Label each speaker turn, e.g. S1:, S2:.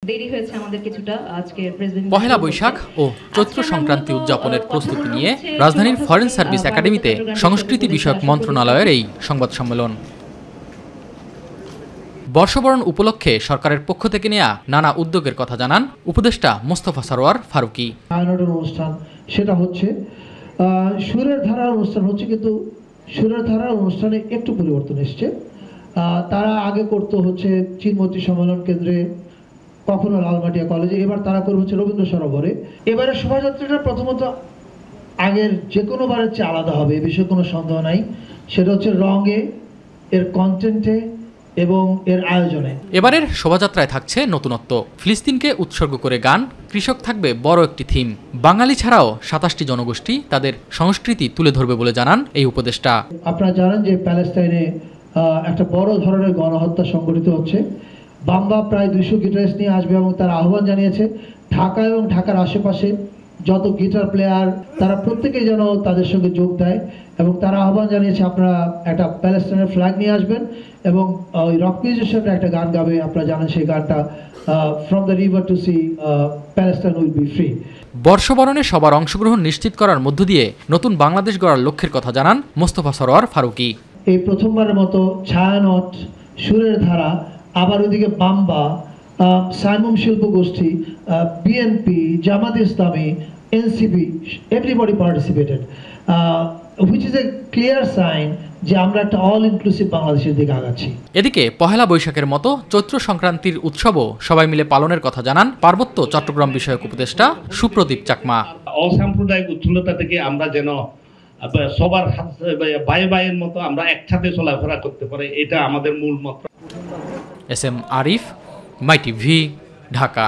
S1: দেরি হয়েছে আমাদের কিছুটা। আজকে প্রেসিডেন্ট
S2: পহেলা বৈশাখ ও চৈত্র সংক্রান্তি উদযাপনের প্রস্তুতি নিয়ে রাজধানীর ফরেন সার্ভিস একাডেমিতে সংস্কৃতি বিষয়ক মন্ত্রণালয়ের এই সংবাদ সম্মেলন। বর্ষবরণ উপলক্ষে সরকারের পক্ষ থেকে নেওয়া নানা উদ্যোগের কথা জানান উপদেষ্টা মোস্তফা সরোয়ার ফারুকী।
S3: অনুষ্ঠান সেটা হচ্ছে সুরের ধারার অনুষ্ঠান হচ্ছে, কিন্তু সুরের ধারার অনুষ্ঠানে একটু পরিবর্তন এসছে। তারা আগে করতো হচ্ছে চিনমতি সম্মেলন কেন্দ্রে, কখনো লালমাটিয়া কলেজে, এবার তারা করবে হচ্ছে রবীন্দ্র সরোবরে। এবারে শোভাযাত্রাটা প্রথমত আগের যে কোনো বারের চেয়ে আলাদা হবে, এ বিষয়ে কোনো সন্দেহ নাই। সেটা হচ্ছে রঙে, এর কন্টেন্টে এবং এর আয়োজনে।
S2: এবারের শোভাযাত্রায় থাকছে নতুনত্ব, ফিলিস্তিনকে উৎসর্গ করে গান, কৃষক থাকবে বড় একটি থিম। বাঙালি ছাড়াও ২৭টি জনগোষ্ঠী তাদের সংস্কৃতি তুলে ধরবে বলে জানান এই উপদেষ্টা।
S3: আপনারা জানেন যে প্যালেস্টাইনে একটা বড় ধরনের গণহত্যা সংঘটিত হচ্ছে। বাম্বা প্রায় ২০০ গিটারিস্ট নিয়ে আসবে এবং তারা আহ্বান জানিয়েছে ঢাকা এবং ঢাকার আশেপাশে যত গিটার প্লেয়ার তারা প্রত্যেকেই যেন তাদের সঙ্গে যোগ দেয়, এবং তারা আহ্বান জানিয়েছে আপনারা একটা প্যালেস্টাইনের ফ্ল্যাগ নিয়ে আসবেন এবং ওই রক মিউজিশিয়ানরা একটা গান গাবে। আপনারা জানেন সেই গানটা from the river to sea Palestine will be free.
S2: বর্ষবরণে সবার অংশগ্রহণ নিশ্চিত করার মধ্য দিয়ে নতুন বাংলাদেশ গড়ার লক্ষ্যের কথা জানান মোস্তফা সরোয়ার ফারুকী।
S3: এই প্রথমবারের মতো ছায়ানট, সুরের ধারা, আবার ওইদিকে বাম্বা, সাইমুম শিল্প গোষ্ঠী, BNP, Jamaat Islami, NCP, everybody participated, which is a clear sign যে আমরা একটা অল ইনক্লুসিভ বাংলাদেশের দিকে আগাচ্ছি।
S2: এদিকে পহেলা বৈশাখের মতো চৈত্র সংক্রান্তির উৎসবও সবাই মিলে পালনের কথা জানান পার্বত্য চট্টগ্রাম বিষয়ক উপদেষ্টা সুপ্রদীপ চাকমা।
S4: অসাম্প্রদায়িক উচ্ছন্নতা থেকে আমরা যেন সবার ভাইয়ের মতো আমরা একসাথে চলাফেরা করতে পারি, এটা আমাদের মূল মন্ত্র।
S2: এস এম আরিফ, মাই টিভি, ঢাকা।